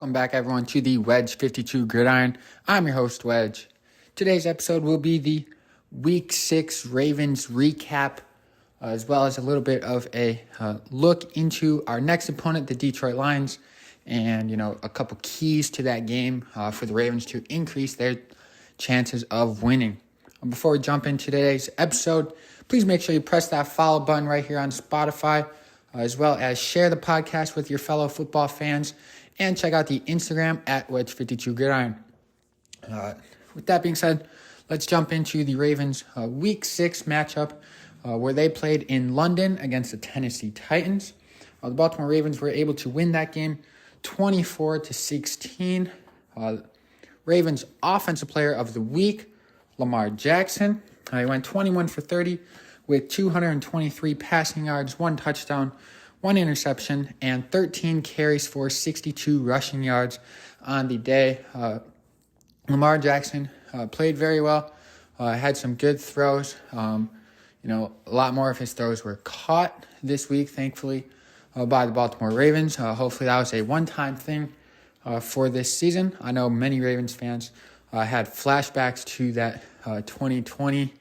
Welcome back, everyone, to the Wedge 52 Gridiron. I'm your host, Wedge. Today's episode will be the Week 6 Ravens recap, as well as a little bit of a look into our next opponent, the Detroit Lions, and, a couple keys to that game for the Ravens to increase their chances of winning. Before we jump into today's episode, please make sure you press that follow button right here on Spotify, as well as share the podcast with your fellow football fans, and check out the Instagram at Wedge52Gridiron. With that being said, let's jump into the Ravens' Week 6 matchup where they played in London against the Tennessee Titans. The Baltimore Ravens were able to win that game 24-16. Ravens Offensive Player of the Week, Lamar Jackson. He went 21 for 30 with 223 passing yards, 1 touchdown, 1 interception, and 13 carries for 62 rushing yards on the day. Lamar Jackson played very well, had some good throws. A lot more of his throws were caught this week, thankfully, by the Baltimore Ravens. Hopefully that was a one-time thing for this season. I know many Ravens fans had flashbacks to that 2020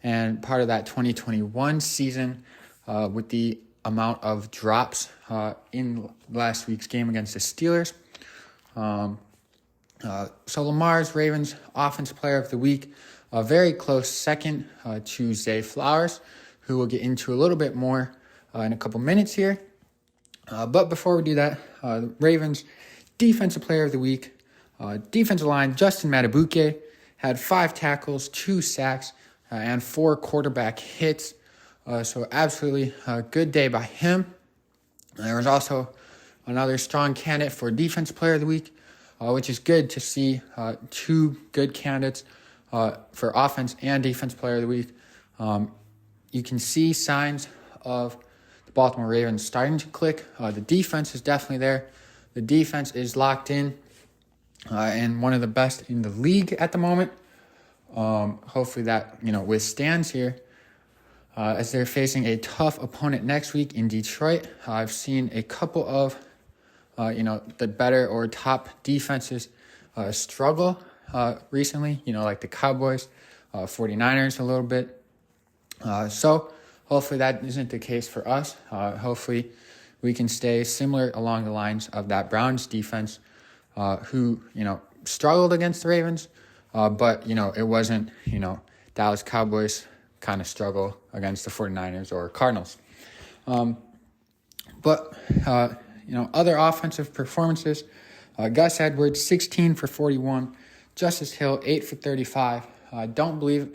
and part of that 2021 season with the amount of drops in last week's game against the Steelers. So Lamar's Ravens Offensive Player of the Week, a very close second to Zay Flowers, who we'll get into a little bit more in a couple minutes here. But before we do that, Ravens Defensive Player of the Week, defensive line, Justin Matabuke, had 5 tackles, 2 sacks, and 4 quarterback hits. So absolutely a good day by him. There was also another strong candidate for Defensive Player of the Week, which is good to see 2 good candidates for Offense and Defensive Player of the Week. You can see signs of the Baltimore Ravens starting to click. The defense is definitely there. The defense is locked in and one of the best in the league at the moment. Hopefully that, withstands here. As they're facing a tough opponent next week in Detroit. I've seen a couple of, the better or top defenses struggle recently, like the Cowboys, 49ers a little bit. So hopefully that isn't the case for us. Hopefully we can stay similar along the lines of that Browns defense who, struggled against the Ravens, but, it wasn't, Dallas Cowboys kind of struggle against the 49ers or Cardinals. But other offensive performances, Gus Edwards, 16 for 41, Justice Hill, 8 for 35. I don't believe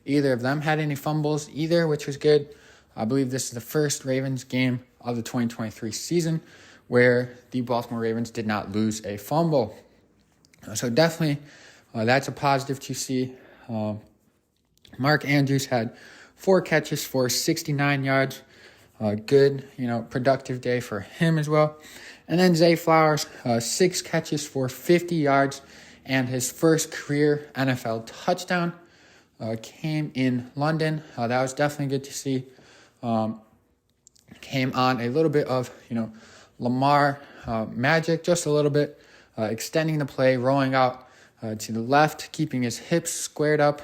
either of them had any fumbles either, which was good. I believe this is the first Ravens game of the 2023 season where the Baltimore Ravens did not lose a fumble. So definitely that's a positive to see. Mark Andrews had 4 catches for 69 yards. Good, productive day for him as well. And then Zay Flowers, 6 catches for 50 yards, and his first career NFL touchdown came in London. That was definitely good to see. Came on a little bit of, Lamar magic, just a little bit, extending the play, rolling out to the left, keeping his hips squared up.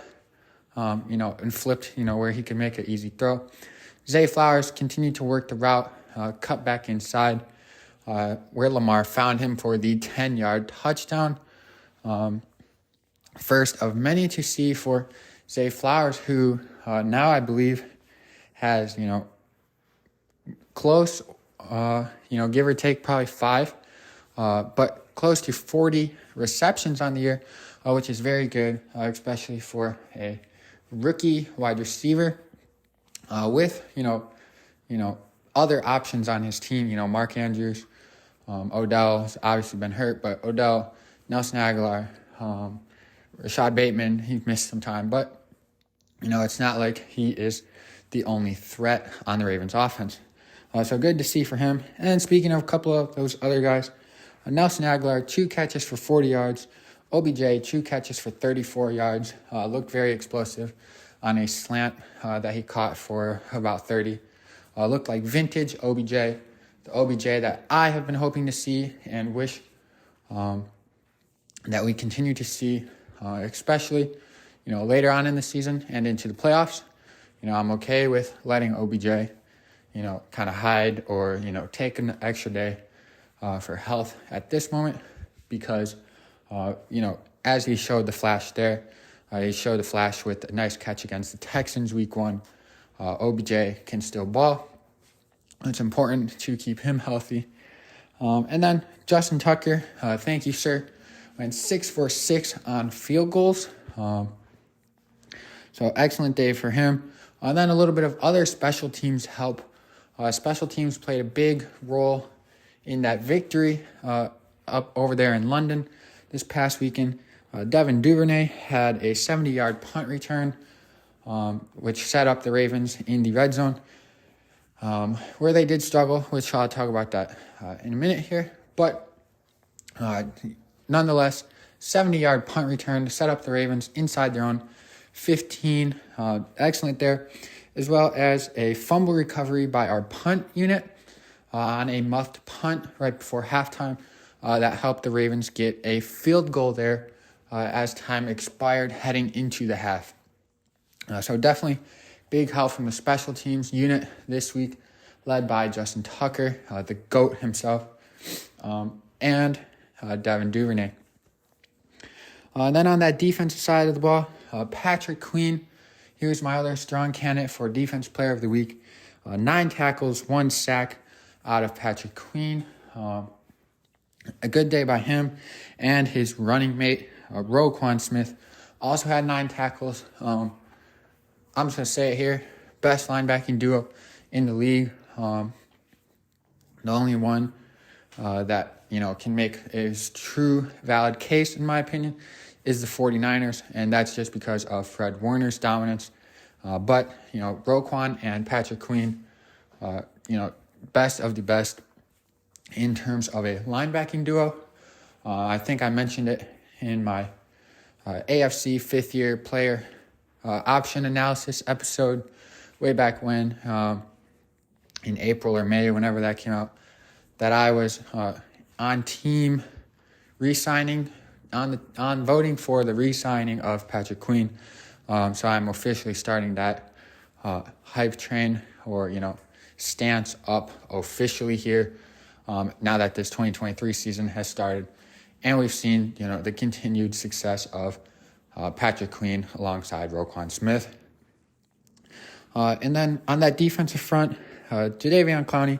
And flipped, where he could make an easy throw. Zay Flowers continued to work the route, cut back inside, where Lamar found him for the 10-yard touchdown. First of many to see for Zay Flowers, who now I believe has, close, give or take probably 5, but close to 40 receptions on the year, which is very good, especially for a rookie wide receiver with, other options on his team. Mark Andrews, Odell's obviously been hurt, but Odell, Nelson Aguilar, Rashad Bateman, he missed some time. But, it's not like he is the only threat on the Ravens offense. So good to see for him. And speaking of a couple of those other guys, Nelson Aguilar, 2 catches for 40 yards. OBJ, 2 catches for 34 yards. Looked very explosive on a slant that he caught for about 30. Looked like vintage OBJ, the OBJ that I have been hoping to see and wish that we continue to see, especially, later on in the season and into the playoffs. I'm okay with letting OBJ, kind of hide or, take an extra day for health at this moment because, as he showed the flash there, he showed the flash with a nice catch against the Texans week 1. OBJ can still ball. It's important to keep him healthy. And then Justin Tucker, thank you, sir. Went 6 for 6 on field goals. So excellent day for him. And then a little bit of other special teams help. Special teams played a big role in that victory up over there in London this past weekend. Devin Duvernay had a 70-yard punt return, which set up the Ravens in the red zone, where they did struggle, which I'll talk about that in a minute here. But nonetheless, 70-yard punt return to set up the Ravens inside their own 15. Excellent there, as well as a fumble recovery by our punt unit on a muffed punt right before halftime. That helped the Ravens get a field goal there as time expired heading into the half. So definitely big help from the special teams unit this week, led by Justin Tucker, the GOAT himself, and Devin Duvernay. Then on that defensive side of the ball, Patrick Queen, he was my other strong candidate for Defense Player of the Week. 9 tackles, 1 sack out of Patrick Queen. A good day by him and his running mate, Roquan Smith, also had 9 tackles. I'm just going to say it here, best linebacking duo in the league. The only one that, can make a true valid case, in my opinion, is the 49ers, and that's just because of Fred Warner's dominance. But Roquan and Patrick Queen, best of the best in terms of a linebacking duo. I think I mentioned it in my AFC fifth-year player option analysis episode way back when, in April or May, whenever that came out, that I was on team re-signing, on voting for the re-signing of Patrick Queen. So I'm officially starting that hype train or, stance up officially here now that this 2023 season has started. And we've seen, the continued success of Patrick Queen alongside Roquan Smith. And then on that defensive front, Jadeveon Clowney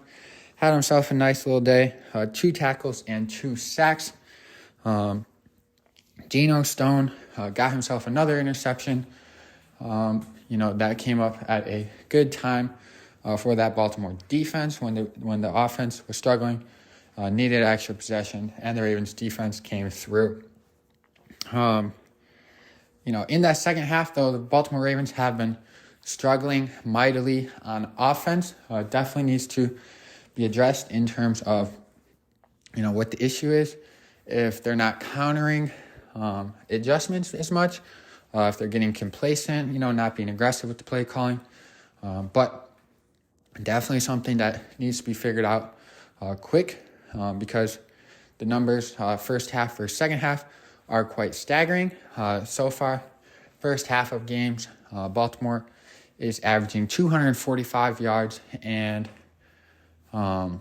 had himself a nice little day. 2 tackles and 2 sacks. Geno Stone got himself another interception. That came up at a good time for that Baltimore defense when the offense was struggling, needed extra possession, and the Ravens defense came through. In that second half, though, the Baltimore Ravens have been struggling mightily on offense. Definitely needs to be addressed in terms of, what the issue is. If they're not countering adjustments as much, if they're getting complacent, not being aggressive with the play calling. But definitely something that needs to be figured out quick because the numbers first half versus second half are quite staggering. So far, first half of games, Baltimore is averaging 245 yards and I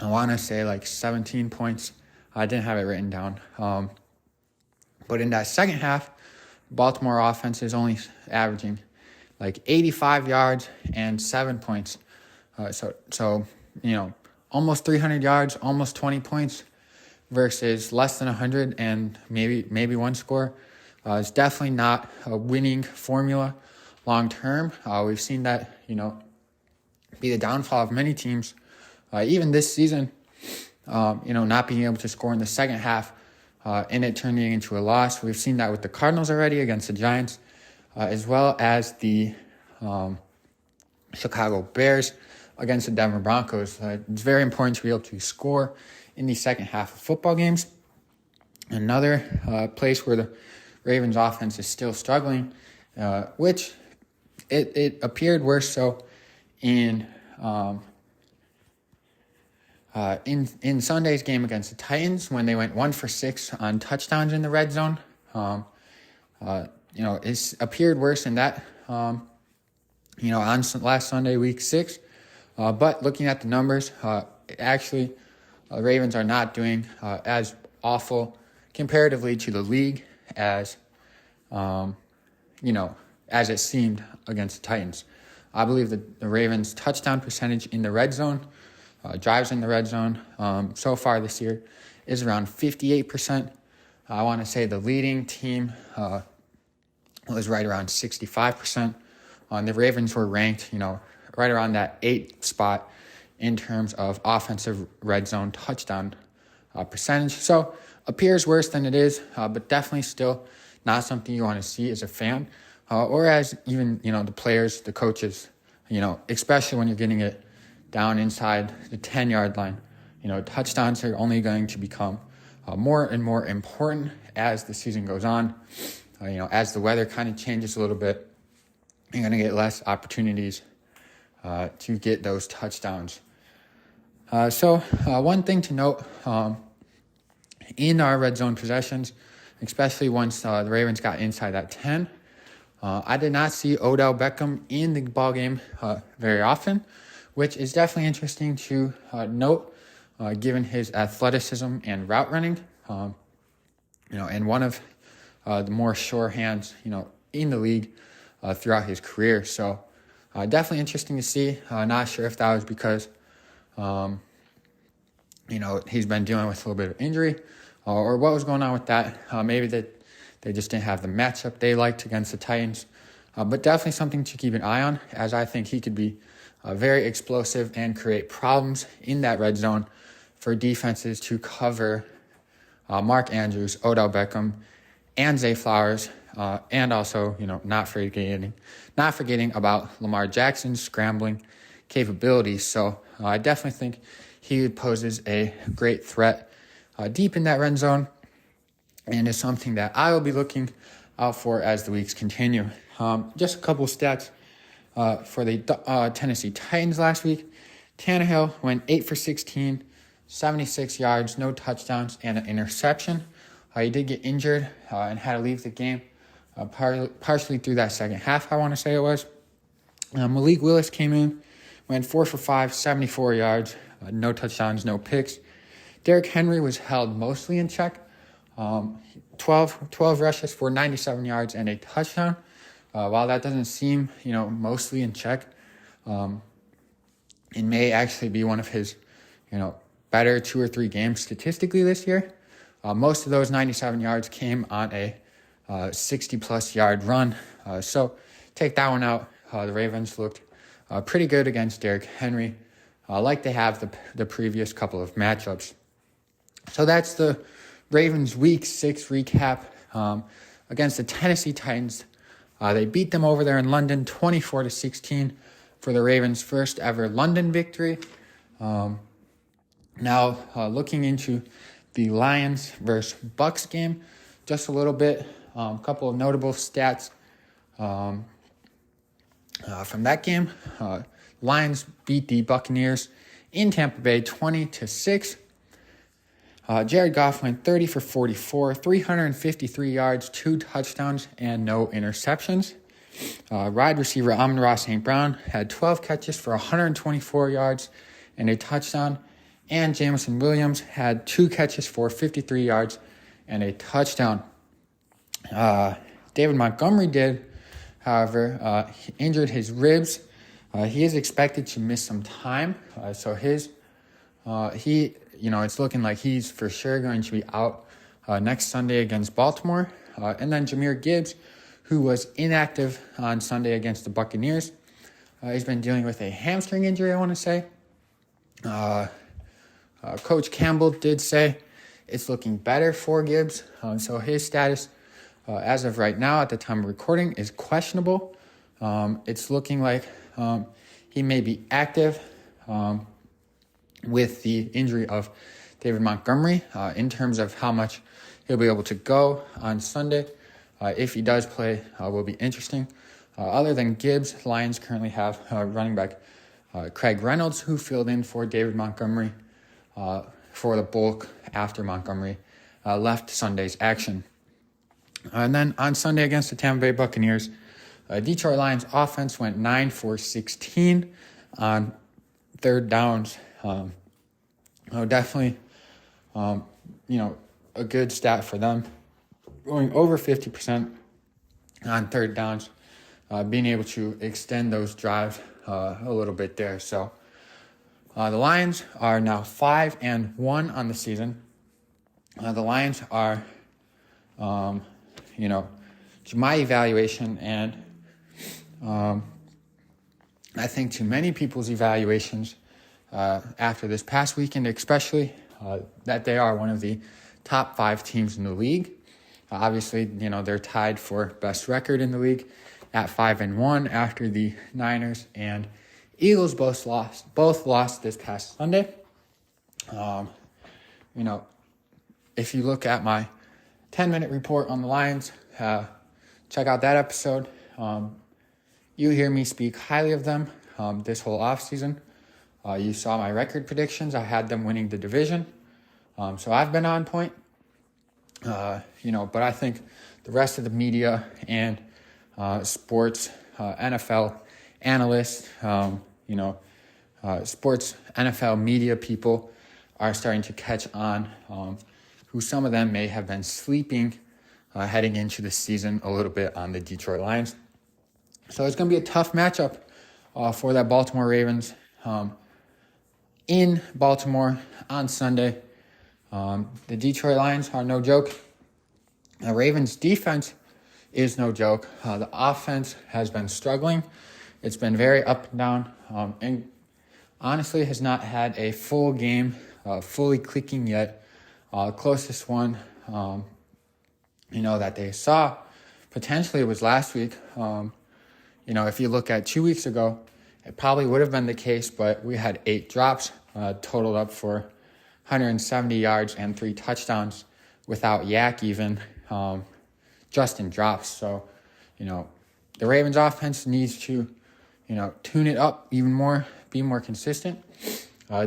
want to say like 17 points. I didn't have it written down. But in that second half, Baltimore offense is only averaging like 85 yards and 7 points. So almost 300 yards, almost 20 points versus less than 100 and maybe 1 score. It's definitely not a winning formula long term. We've seen that, be the downfall of many teams, even this season, not being able to score in the second half and it turning into a loss. We've seen that with the Cardinals already against the Giants, as well as the Chicago Bears against the Denver Broncos. It's very important to be able to score in the second half of football games. Another place where the Ravens offense is still struggling, which it appeared worse so in In Sunday's game against the Titans, when they went 1 for 6 on touchdowns in the red zone, it's appeared worse than that, on last Sunday, week 6. But looking at the numbers, actually, the Ravens are not doing as awful comparatively to the league as it seemed against the Titans. I believe that the Ravens' touchdown percentage in the red zone, drives in the red zone, so far this year is around 58%. I want to say the leading team was right around 65%. The Ravens were ranked, right around that 8th spot in terms of offensive red zone touchdown percentage. So appears worse than it is, but definitely still not something you want to see as a fan, or as even, the players, the coaches, especially when you're getting it down inside the 10-yard line. Touchdowns are only going to become more and more important as the season goes on. As the weather kind of changes a little bit, you're going to get less opportunities to get those touchdowns. So one thing to note, in our red zone possessions, especially once the Ravens got inside that 10, I did not see Odell Beckham in the ballgame very often, which is definitely interesting to note, given his athleticism and route running, and one of the more sure hands, in the league throughout his career. So definitely interesting to see. Not sure if that was because, he's been dealing with a little bit of injury, or what was going on with that. Maybe that they just didn't have the matchup they liked against the Titans. But definitely something to keep an eye on, as I think he could be very explosive and create problems in that red zone for defenses to cover Mark Andrews, Odell Beckham, and Zay Flowers, and also, not forgetting about Lamar Jackson's scrambling capabilities. So I definitely think he poses a great threat deep in that red zone, and is something that I will be looking out for as the weeks continue. Just a couple of stats for the Tennessee Titans last week. Tannehill went 8 for 16, 76 yards, no touchdowns, and an interception. He did get injured and had to leave the game partially through that second half, I want to say it was. Malik Willis came in, went 4 for 5, 74 yards, no touchdowns, no picks. Derrick Henry was held mostly in check. 12 rushes for 97 yards and a touchdown. While that doesn't seem, mostly in check, it may actually be one of his, better 2 or 3 games statistically this year. Most of those 97 yards came on a 60-plus yard run. So take that one out. The Ravens looked pretty good against Derrick Henry, like they have the previous couple of matchups. So that's the Ravens Week 6 recap against the Tennessee Titans. They beat them over there in London, 24-16 for the Ravens' first ever London victory. Now looking into the Lions versus Bucks game, just a little bit, a couple of notable stats from that game. Lions beat the Buccaneers in Tampa Bay 20-6. Jared Goff went 30 for 44, 353 yards, 2 touchdowns, and no interceptions. Wide receiver Amon-Ra St. Brown had 12 catches for 124 yards and a touchdown. And Jameson Williams had 2 catches for 53 yards and a touchdown. David Montgomery did, however, he injured his ribs. He is expected to miss some time. So it's looking like he's for sure going to be out next Sunday against Baltimore. And then Jahmyr Gibbs, who was inactive on Sunday against the Buccaneers. He's been dealing with a hamstring injury, I want to say. Coach Campbell did say it's looking better for Gibbs. So his status, as of right now, at the time of recording, is questionable. It's looking like he may be active with the injury of David Montgomery in terms of how much he'll be able to go on Sunday. If he does play, will be interesting. Other than Gibbs, Lions currently have running back Craig Reynolds, who filled in for David Montgomery for the bulk after Montgomery left Sunday's action. And then on Sunday against the Tampa Bay Buccaneers, Detroit Lions offense went 9 for 16 on third downs. Definitely, a good stat for them. Going over 50% on third downs, being able to extend those drives a little bit there. So the Lions are now 5-1 on the season. The Lions are, to my evaluation, and I think to many people's evaluations after this past weekend, especially, that they are one of the top 5 teams in the league. Obviously, they're tied for best record in the league at 5-1 after the Niners and Eagles both lost this past Sunday. If you look at my 10-minute report on the Lions, check out that episode. You hear me speak highly of them this whole offseason. You saw my record predictions. I had them winning the division. So I've been on point. But I think the rest of the media and sports, NFL analysts, sports NFL media people are starting to catch on, who some of them may have been sleeping heading into the season a little bit on the Detroit Lions. So it's going to be a tough matchup for that Baltimore Ravens in Baltimore on Sunday. The Detroit Lions are no joke. The Ravens defense is no joke. The offense has been struggling. It's been very up and down, and honestly has not had a full game fully clicking yet. Closest one, that they saw potentially was last week. If you look at 2 weeks ago, it probably would have been the case, but we had 8 drops, totaled up for 170 yards and 3 touchdowns without Yak even, just in drops. So, the Ravens offense needs to, tune it up even more, be more consistent.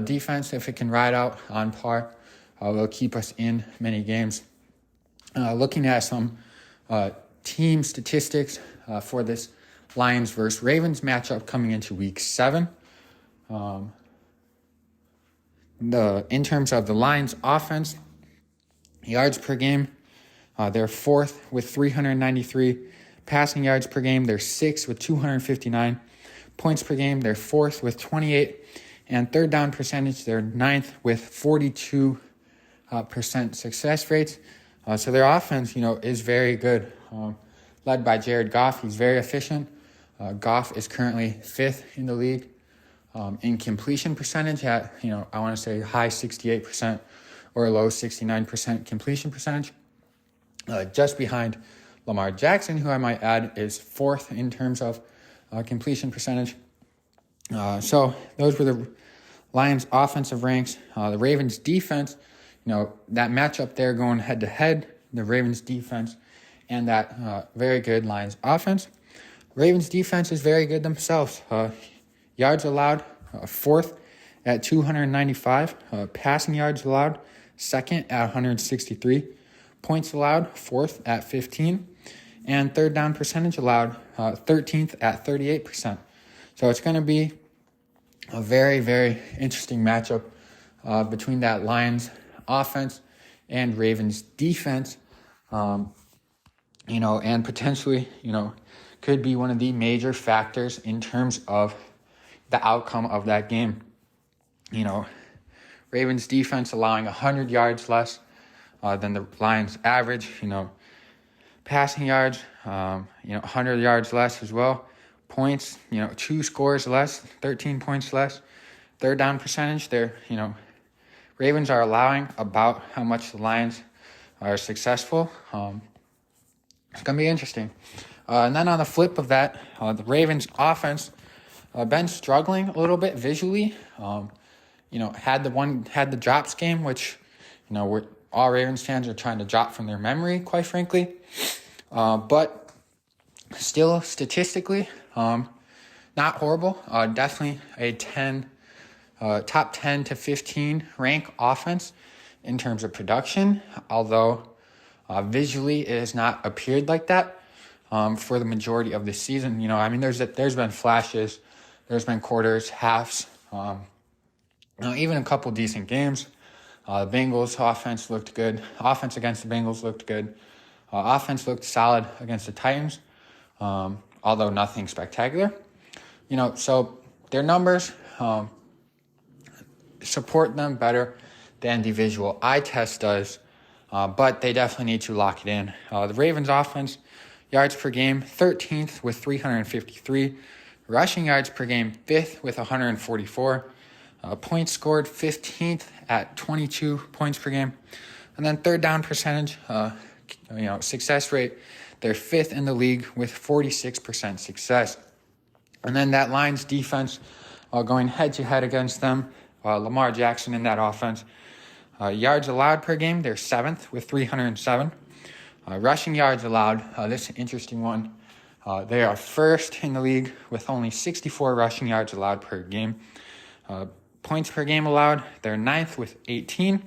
Defense, if it can ride out on par, will keep us in many games. Looking at some team statistics for this Lions versus Ravens matchup coming into week 7. In terms of the Lions offense, yards per game, they're 4th with 393. Passing yards per game, they're 6th with 259. Points per game, they're 4th with 28. And third down percentage, they're 9th with 42% success rates. So their offense, is very good. Led by Jared Goff, he's very efficient. Goff is currently 5th in the league in completion percentage at, I want to say high 68% or low 69% completion percentage. Just behind Lamar Jackson, who I might add is 4th in terms of completion percentage. So those were the Lions offensive ranks. The Ravens defense, that matchup there going head to head, the Ravens defense and that very good Lions offense. Ravens defense is very good themselves. Yards allowed, 4th at 295. Passing yards allowed, 2nd at 163. Points allowed, 4th at 15. And third down percentage allowed, 13th at 38%. So it's going to be a very, very interesting matchup between that Lions offense and Ravens defense. And potentially, could be one of the major factors in terms of the outcome of that game. Ravens defense allowing 100 yards less than the Lions average, passing yards, 100 yards less as well. Points, 2 scores less, 13 points less. Third down percentage, Ravens are allowing about how much the Lions are successful. It's going to be interesting. And then on the flip of that, the Ravens offense been struggling a little bit visually. Had the drops game, which, all Ravens fans are trying to drop from their memory, quite frankly. But still, statistically, not horrible. Definitely a 10 top 10 to 15 rank offense in terms of production, although visually it has not appeared like that for the majority of the season. There's been flashes, there's been quarters, halves, even a couple decent games. The Bengals offense looked good. Offense against the Bengals looked good. Offense looked solid against the Titans, although nothing spectacular. So their numbers support them better than the visual eye test does, but they definitely need to lock it in. The Ravens offense, yards per game, 13th with 353. Rushing yards per game, 5th with 144. Points scored, 15th at 22 points per game. And then third down percentage, success rate, they're 5th in the league with 46% success. And then that Lions defense, going head-to-head against them, Lamar Jackson in that offense. Yards allowed per game, they're 7th with 307. Rushing yards allowed, this is an interesting one. They are 1st in the league with only 64 rushing yards allowed per game. Points per game allowed, they're 9th with 18.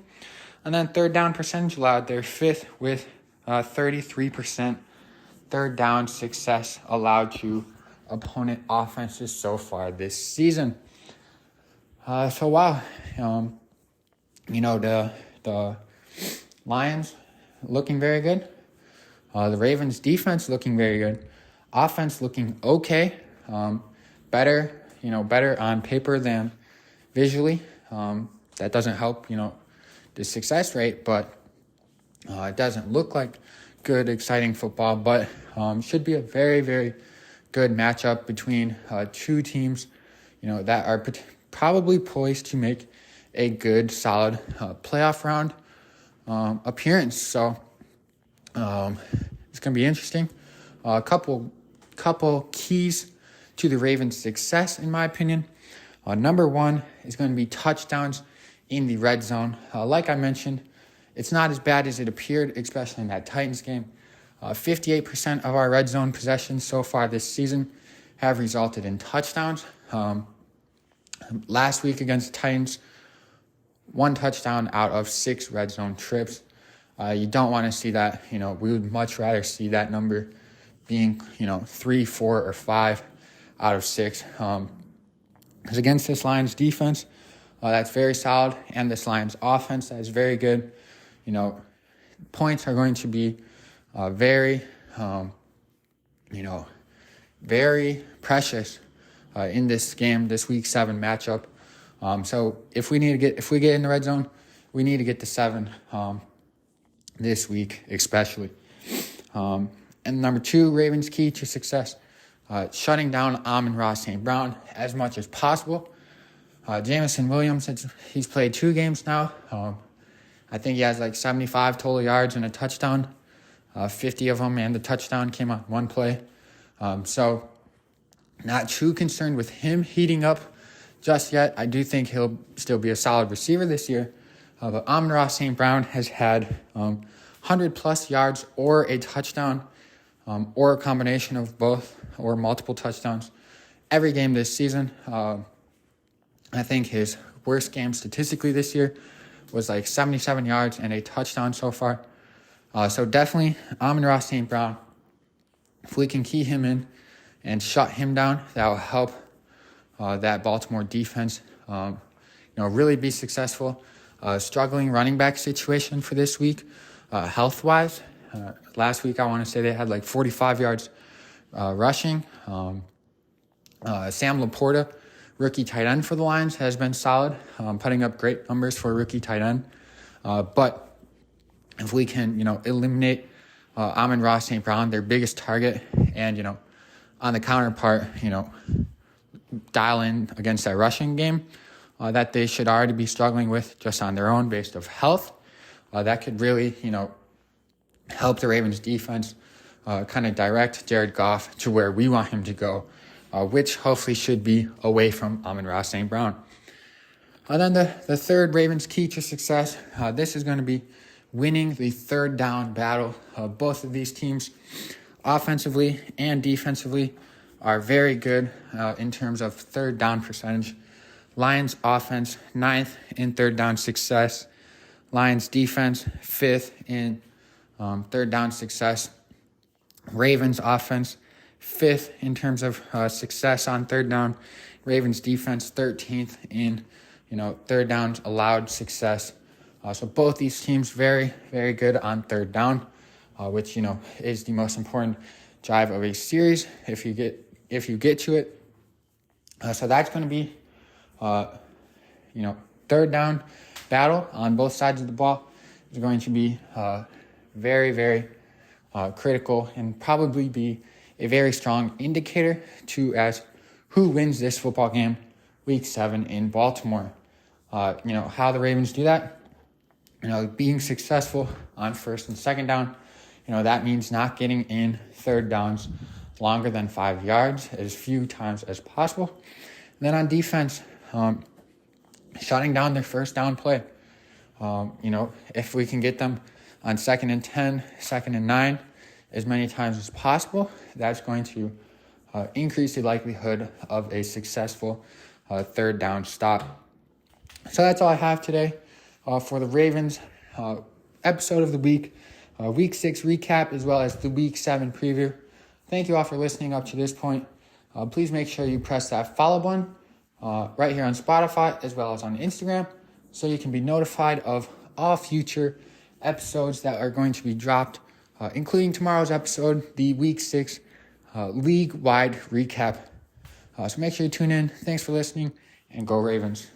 And then third down percentage allowed, they're 5th with 33% third down success allowed to opponent offenses so far this season. The Lions looking very good. The Ravens defense looking very good. Offense looking okay. Better on paper than visually. That doesn't help, the success rate, but it doesn't look like good, exciting football, but should be a very, very good matchup between two teams, that are probably poised to make a good, solid playoff round appearance. So it's going to be interesting. A couple keys to the Ravens' success, in my opinion. Number one is going to be touchdowns in the red zone. Like I mentioned, it's not as bad as it appeared, especially in that Titans game. 58% of our red zone possessions so far this season have resulted in touchdowns. Last week against the Titans, 1 touchdown out of 6 red zone trips. You don't want to see that. We would much rather see that number being, 3, 4, or 5 out of 6. Because against this Lions defense, that's very solid, and this Lions offense that is very good. Points are going to be very precious in this game, this Week 7 matchup. So if we get in the red zone, we need to get to 7 this week, especially. And number 2, Ravens' key to success, shutting down Amon-Ra St. Brown as much as possible. Jameson Williams, he's played 2 games now. I think he has like 75 total yards and a touchdown. 50 of them, and the touchdown came on 1 play. So not too concerned with him heating up just yet. I do think he'll still be a solid receiver this year. But Amon-Ra St. Brown has had 100-plus yards or a touchdown, or a combination of both, or multiple touchdowns every game this season. I think his worst game statistically this year was like 77 yards and a touchdown so far. So definitely Amon-Ra St. Brown, if we can key him in and shut him down, that will help that Baltimore defense really be successful. Struggling running back situation for this week, health-wise. Last week, I want to say they had like 45 yards rushing. Sam Laporta, rookie tight end for the Lions, has been solid, putting up great numbers for a rookie tight end. But if we can, eliminate Amon-Ra St. Brown, their biggest target, and, on the counterpart, dial in against that rushing game that they should already be struggling with just on their own based of health, that could really, help the Ravens defense kind of direct Jared Goff to where we want him to go, which hopefully should be away from Amon-Ra St. Brown. And then the third Ravens key to success, this is going to be winning the third down battle. Both of these teams, offensively and defensively, are very good in terms of third down percentage. Lions offense, 9th in third down success. Lions defense, 5th in third down success. Ravens offense, 5th in terms of success on third down. Ravens defense, 13th in third downs allowed success. So both these teams very, very good on third down, which is the most important drive of a series if you get to it. So that's going to be third down battle on both sides of the ball is going to be very, very critical and probably be a very strong indicator to as who wins this football game week 7 in Baltimore. How the Ravens do that, being successful on first and second down, that means not getting in third downs longer than 5 yards as few times as possible. And then on defense, shutting down their first down play. If we can get them on 2nd and 10, 2nd and 9, as many times as possible, that's going to increase the likelihood of a successful third down stop. So that's all I have today for the Ravens episode of the week, week 6 recap, as well as the week 7 preview. Thank you all for listening up to this point. Please make sure you press that follow button right here on Spotify as well as on Instagram so you can be notified of all future episodes that are going to be dropped, including tomorrow's episode, the week 6 league-wide recap. So make sure you tune in. Thanks for listening, and go Ravens.